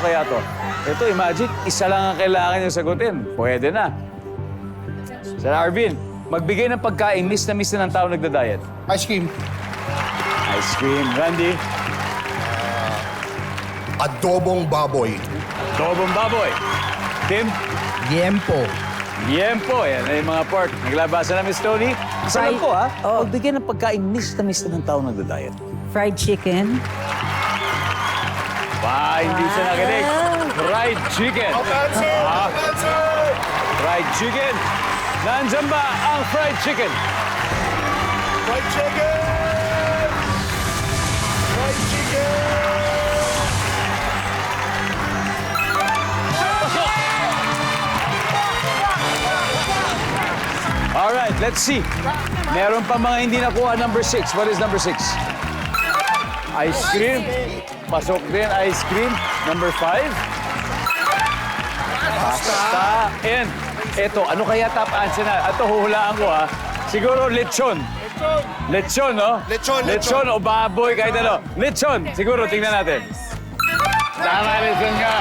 kaya to? Ito, imagine, isa lang ang kailangan nyo sagutin. Pwede na. Sir Arvin, magbigay ng pagkain, miss na ng tao nagda-diet. Ice cream. Ice cream. Randy, Adobong baboy. adobong baboy. Tim, Yempo. Yempo. Yan ay mga pork. Naglabasa na, Miss Tony. Isa lang po, ha? Oh. Magbigay ng pagkain, miss na ng tao nagda-diet. Fried chicken. Hindi siya nakinig. Fried chicken. Fried chicken. Nandyan ba ang fried chicken? Fried chicken! Fried chicken! All right, let's see. Meron pa mga hindi nakuha. Number 6. What is number 6? Ice cream. Pasok din, ice cream. Number 5. Pasta. And eto, ano kaya top answer na? Ito, huhulaan ko, ha? Siguro lechon. Lechon, no? Lechon, Lechon o baboy, kahit ano. Lechon. Siguro, tingnan natin. Tama, lechon nga.